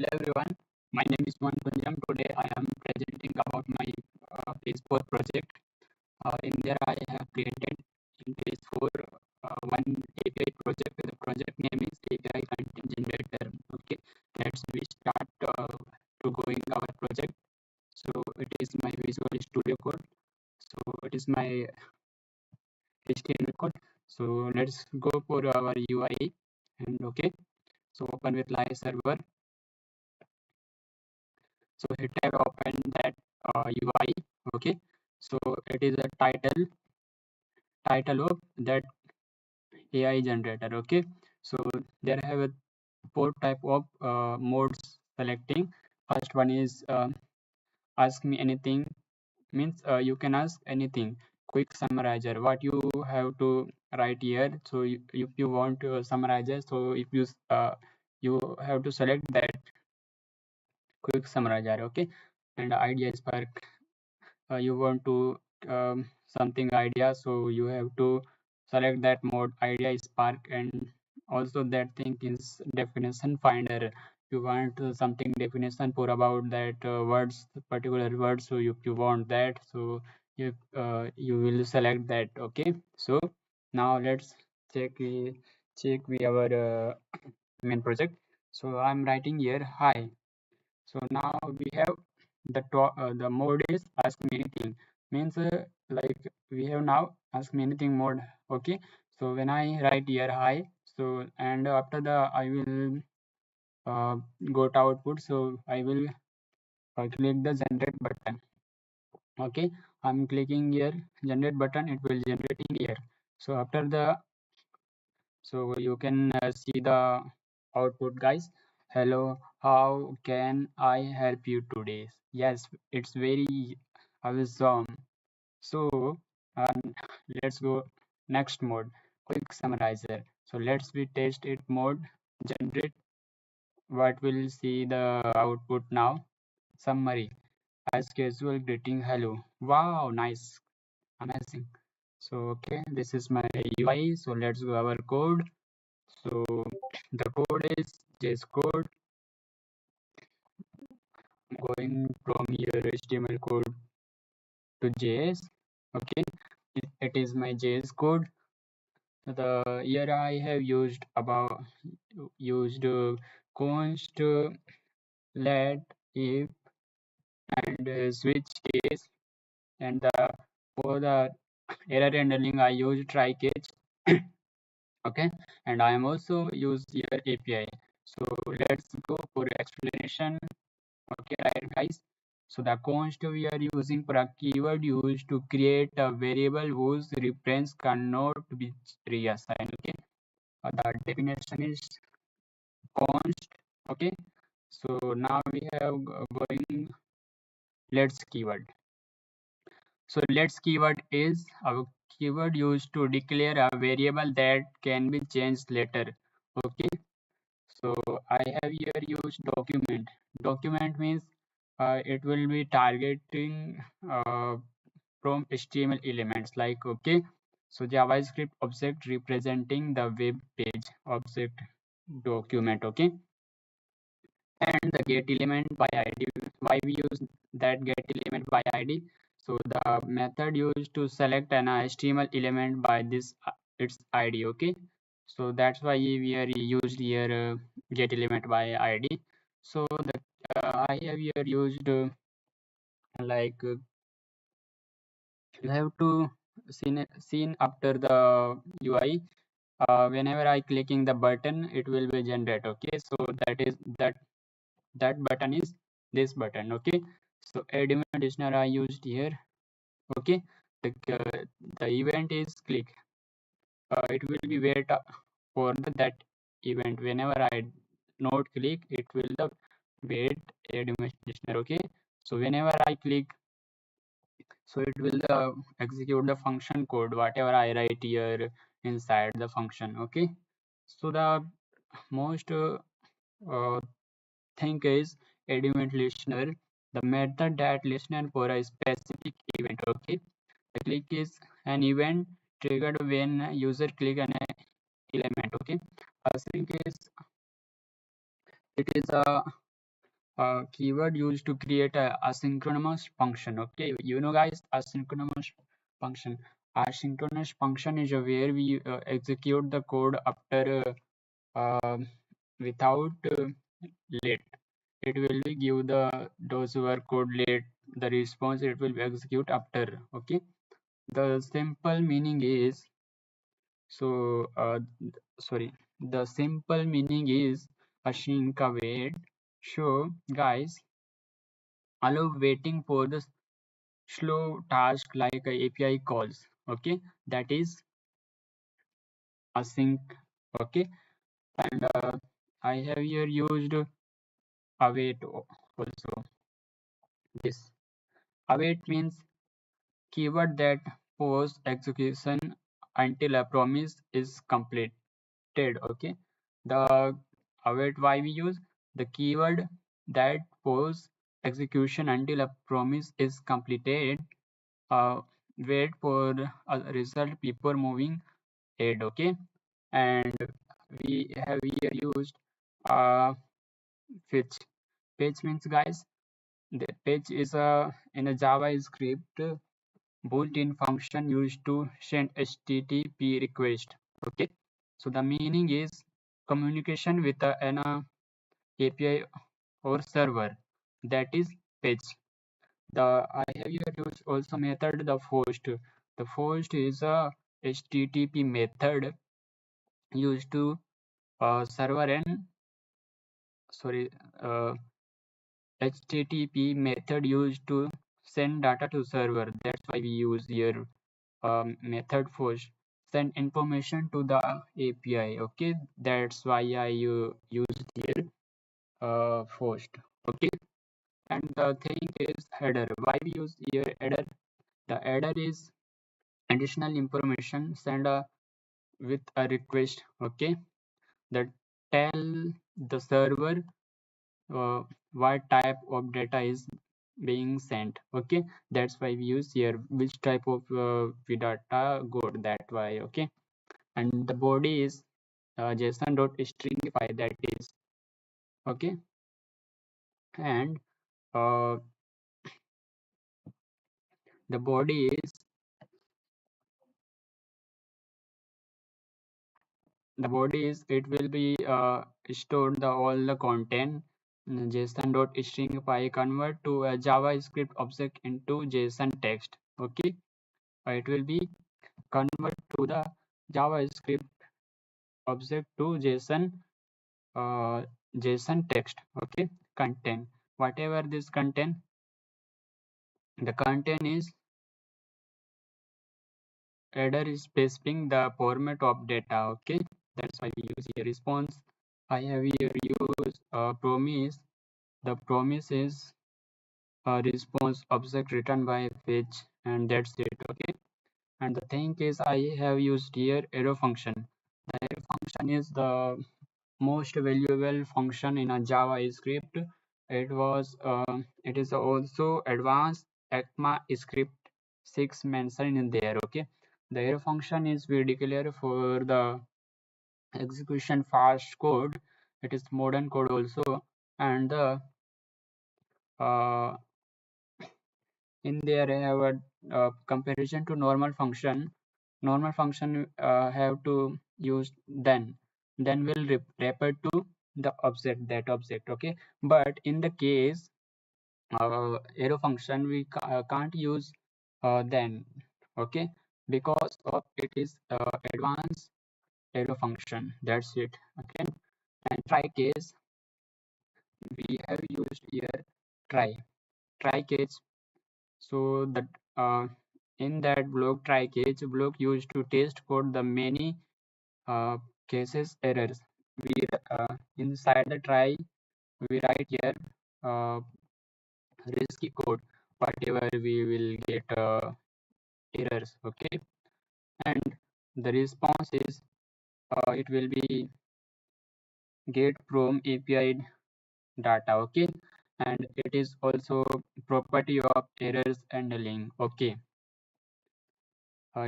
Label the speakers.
Speaker 1: Hello everyone, my name is Manpunjam. Today I am presenting about my PS4 project. In there I have created in PS4 one API project. The project name is API Content Generator. Okay, let's we start to going our project. So it is my Visual Studio Code. So it is my HTML code. So let's go for our UI and okay. So open with live server. So hit tab, open that UI. Okay, so it is a title of that AI generator. Okay, so there have a four type of modes selecting. First one is ask me anything, means you can ask anything. Quick summarizer, what you have to write here. So if you want to summarize it, so if you have to select that quick summarizer. Okay, and idea spark, you want to something idea, so you have to select that mode idea spark. And also that thing is definition finder, you want something definition for about that words, particular words. So if you want that, so you will select that. Okay, so now let's check our main project. So I'm writing here hi. So now we have the mode is ask me anything, means like we have now ask me anything mode. Okay, so when I write here hi, so and after the I will uh, go to output. So I will click the generate button. Okay, I'm clicking here generate button, it will generating here. So after the, so you can see the output, guys. Hello, how can I help you today? Yes, it's very awesome. So let's go next mode, quick summarizer. So let's we test it mode, generate. What will see the output now? Summary as casual greeting. Hello. Wow, nice, amazing. So okay, this is my UI. So let's go our code. So the code is JS code. I'm going from your HTML code to JS. Okay, it is my JS code. The here I have used const, let, if, and switch case. And for the error handling I use try catch. Okay, and I am also use your API. So let's go for explanation. Okay, right, guys. So the const we are using for a keyword used to create a variable whose reference cannot be reassigned. Okay, the definition is const. Okay, so now we have going let's keyword. So let's keyword is a keyword used to declare a variable that can be changed later. Okay, so I have here used document. Document means it will be targeting from HTML elements like okay. So JavaScript object representing the web page object document. Okay, and the get element by id. Why we use that get element by id? So the method used to select an HTML element by this its id. Okay, so that's why we are used here get element by id. So the I have here used like you have to seen after the UI. Whenever I clicking the button, it will be generate. Okay, so that button is this button. Okay, so add event listener I used here. Okay, the event is click. It will be wait for that event. Whenever I not click, it will the wait add event listener. Okay, so whenever I click, so it will execute the function code whatever I write here inside the function. Okay, so the most uh, thing is add event listener, the method that listen for a specific event. Okay, the click is an event triggered when user click an element. Okay, async is it is a keyword used to create a asynchronous function. Okay, you know guys, asynchronous function. Asynchronous function is where we execute the code after without late. It will be give the those who are code late the response it will be execute after. Okay, the simple meaning is so sorry. The simple meaning is async await. So guys, allow waiting for the slow task like API calls. Okay, that is async. Okay, and I have here used await also. This await means keyword that pause execution until a promise is completed. Okay, the await why we use the keyword that pause execution until a promise is completed. uh, Wait for a result before moving ahead. Okay, and we have here used uh, fetch. Fetch means guys, the fetch is a in a JavaScript built-in function used to send HTTP request. Okay, so the meaning is communication with an API or server, that is fetch. The I have here used also method the post. The post is a HTTP method used to server and sorry uh, HTTP method used to send data to server. That's why we use here method post send information to the API. Okay, that's why I used here post. Okay, and the thing is header. Why we use here header? The header is additional information send with a request. Okay, that tell the server uh, what type of data is being sent. Okay, that's why we use here which type of data good, that why. Okay, and the body is json.stringify, that is. Okay, and uh, the body is it will be stored the all the content. json.stringify convert to a JavaScript object into JSON text. Okay, it will be convert to the JavaScript object to uh, JSON text. Okay, content, whatever this content, the content is header is specifying the format of data. Okay, that's why we use here response. I have here used promise. The promise is a response object written by fetch, and that's it. Okay, and the thing is I have used here arrow function. The arrow function is the most valuable function in a JavaScript. It is also advanced ECMAScript 6 mentioned in there. Okay, the arrow function is we declare for the execution fast code. It is modern code also, and the uh, in there I have a comparison to normal function. Normal function have to use then will refer to the object, that object. Okay, but in the case arrow function we can't use then. Okay, because of it is advanced arrow function, that's it. Okay, and try case we have used here try case. So that in that block try case block used to test for the many uh, cases errors. We inside the try we write here uh, risky code, whatever we will get errors. Okay, and the response is it will be get from API data. Okay, and it is also property of errors handling. Okay,